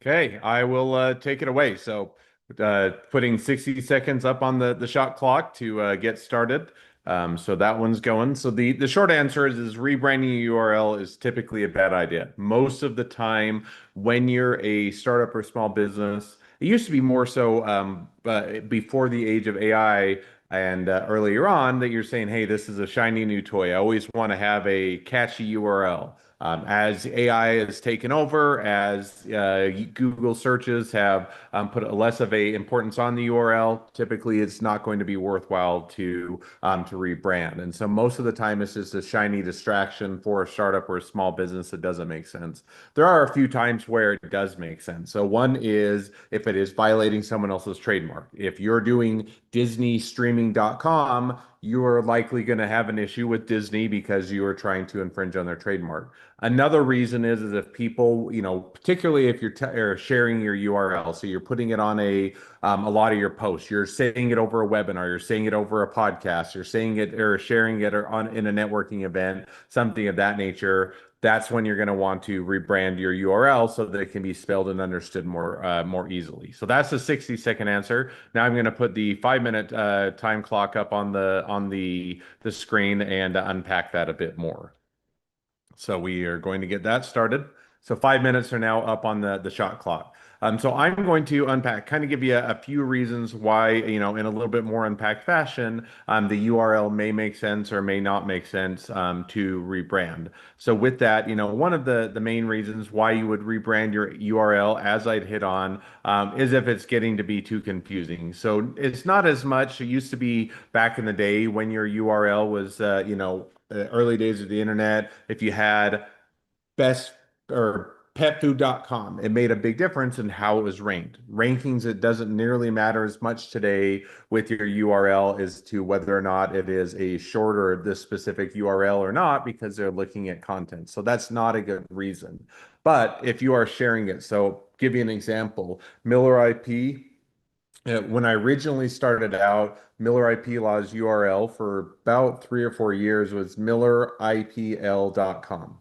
Okay, I will take it away. So, putting 60 seconds up on the shot clock to get started. So that one's going. So the short answer is rebranding a URL is typically a bad idea. Most of the time, when you're a startup or small business, it used to be more so before the age of AI and earlier on that you're saying, hey, this is a shiny new toy. I always want to have a catchy URL. As AI has taken over, as Google searches have put less of a importance on the URL, typically it's not going to be worthwhile to rebrand. And so most of the time, it's just a shiny distraction for a startup or a small business that doesn't make sense. There are a few times where it does make sense. So one is if it is violating someone else's trademark. If you're doing DisneyStreaming.com, you are likely going to have an issue with Disney because you are trying to infringe on their trademark. Another reason is if people, particularly if you're or sharing your URL, so you're putting it on a lot of your posts, you're saying it over a webinar, you're saying it over a podcast, you're saying it or sharing it or on in a networking event, something of that nature. That's when you're going to want to rebrand your URL so that it can be spelled and understood more easily. So that's the 60-second answer. Now I'm going to put the 5-minute time clock up on the screen and unpack that a bit more. So we are going to get that started. So 5 minutes are now up on the shot clock. So I'm going to unpack, kind of give you a few reasons why, in a little bit more unpacked fashion, the URL may make sense or may not make sense to rebrand. So with that, one of the main reasons why you would rebrand your URL, as I'd hit on, is if it's getting to be too confusing. So it's not as much. It used to be back in the day when your URL was, early days of the internet. If you had best or petfood.com, it made a big difference in how it was ranked. Rankings, it doesn't nearly matter as much today with your URL as to whether or not it is a short or this specific URL or not, because they're looking at content. So that's not a good reason. But if you are sharing it, so give you an example, Miller IP. When I originally started out, Miller IP Law's URL for about 3 or 4 years was milleripl.com.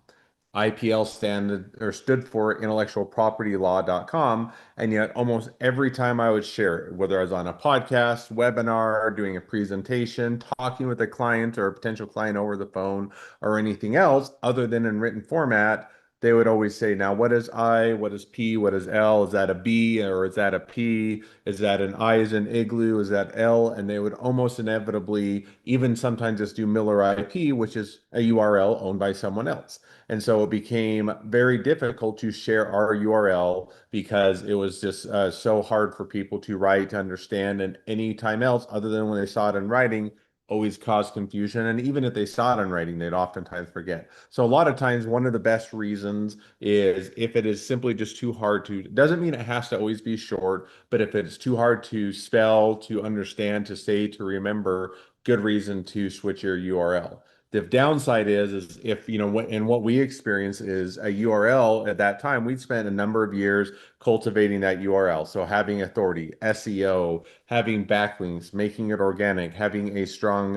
IPL stood for intellectual property law.com. And yet almost every time I would share it, whether I was on a podcast, webinar, doing a presentation, talking with a client or a potential client over the phone or anything else other than in written format, they would always say, now, what is I? What is P? What is L? Is that a B or is that a P? Is that an I as in igloo? Is that L? And they would almost inevitably, even sometimes just do Miller IP, which is a URL owned by someone else. And so it became very difficult to share our URL because it was just so hard for people to write, to understand, and any time else other than when they saw it in writing always caused confusion. And even if they saw it in writing, they'd oftentimes forget. So a lot of times, one of the best reasons is if it is simply just too hard to, doesn't mean it has to always be short, but if it's too hard to spell, to understand, to say, to remember, good reason to switch your URL. The downside is if, and what we experience is a URL at that time, we'd spent a number of years cultivating that URL. So having authority, SEO, having backlinks, making it organic, having a strong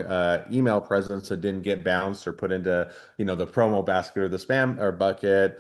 email presence that didn't get bounced or put into, the promo basket or the spam or bucket,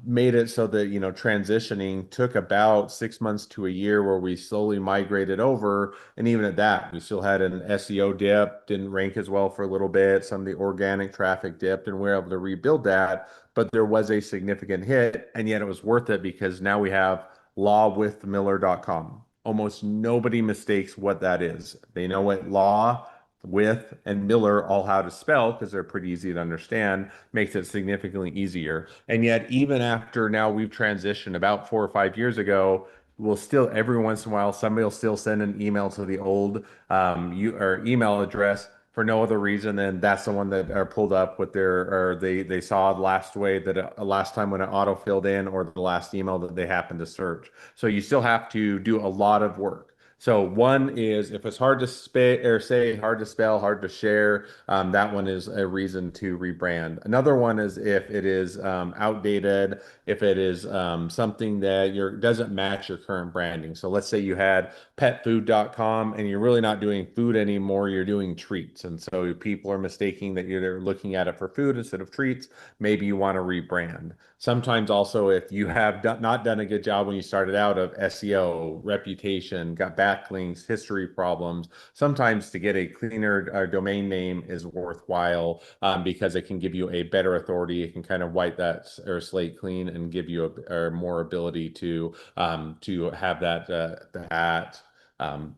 made it so that, transitioning took about 6 months to a year where we slowly migrated over. And even at that, we still had an SEO dip, didn't rank as well for a little bit. Some of the organic traffic dipped, and we were able to rebuild that. But there was a significant hit, and yet it was worth it because now we have lawwithmiller.com. Almost nobody mistakes what that is. They know what law with and Miller all how to spell because they're pretty easy to understand, makes it significantly easier. And yet, even after now we've transitioned about 4 or 5 years ago, we'll still every once in a while somebody will still send an email to the old or email address for no other reason than that's the one that are pulled up with their or they saw last way that last time when it auto filled in or the last email that they happened to search. So you still have to do a lot of work. So one is if it's hard to say, hard to spell, hard to share, that one is a reason to rebrand. Another one is if it is outdated, if it is something that doesn't match your current branding. So let's say you had petfood.com, and you're really not doing food anymore, you're doing treats. And so people are mistaking that you're looking at it for food instead of treats. Maybe you want to rebrand. Sometimes also, if you have not done a good job when you started out of SEO, reputation, got backlinks, history problems, sometimes to get a cleaner domain name is worthwhile because it can give you a better authority. It can kind of wipe that or slate clean and give you or more ability to have that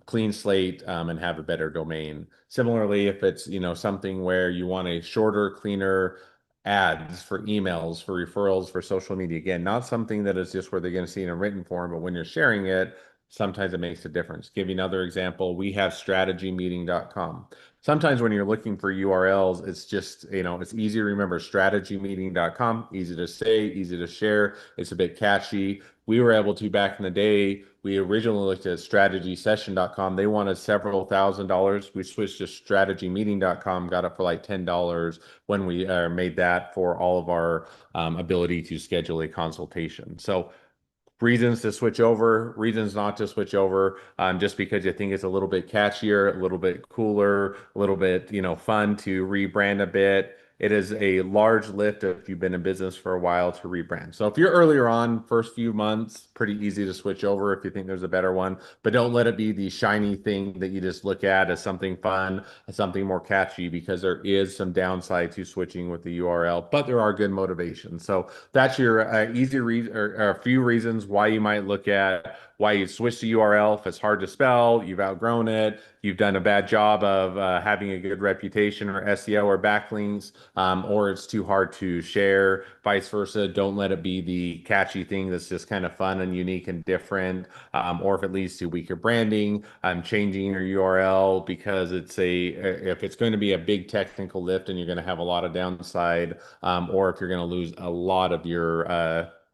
clean slate and have a better domain. Similarly, if it's something where you want a shorter, cleaner ads for emails, for referrals, for social media, again, not something that is just where they're going to see in a written form, but when you're sharing it, sometimes it makes a difference. Give you another example. We have strategymeeting.com. Sometimes when you're looking for URLs, it's just, it's easy to remember strategymeeting.com, easy to say, easy to share. It's a bit catchy. We were able to back in the day, we originally looked at strategysession.com. They wanted several $1,000s. We switched to strategymeeting.com, got it for like $10 when we made that for all of our ability to schedule a consultation. So reasons to switch over, reasons not to switch over, just because you think it's a little bit catchier, a little bit cooler, a little bit, fun to rebrand a bit. It is a large lift if you've been in business for a while to rebrand. So if you're earlier on, first few months, pretty easy to switch over if you think there's a better one, but don't let it be the shiny thing that you just look at as something fun, as something more catchy, because there is some downside to switching with the URL, but there are good motivations. So that's your easy reason or a few reasons why you might look at why you switch the URL. If it's hard to spell, you've outgrown it, you've done a bad job of having a good reputation or SEO or backlinks, or it's too hard to share, vice versa. Don't let it be the catchy thing that's just kind of fun and unique and different, or if it leads to weaker branding, changing your URL because if it's going to be a big technical lift and you're going to have a lot of downside, or if you're going to lose a lot of your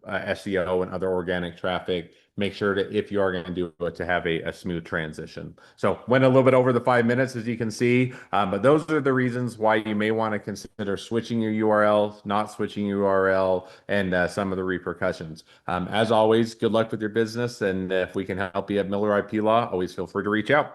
SEO and other organic traffic, make sure that if you are going to do it, to have a smooth transition. So went a little bit over the 5 minutes, as you can see, but those are the reasons why you may want to consider switching your URL, not switching your URL, and some of the repercussions. As always, good luck with your business, and if we can help you at Miller IP Law, always feel free to reach out.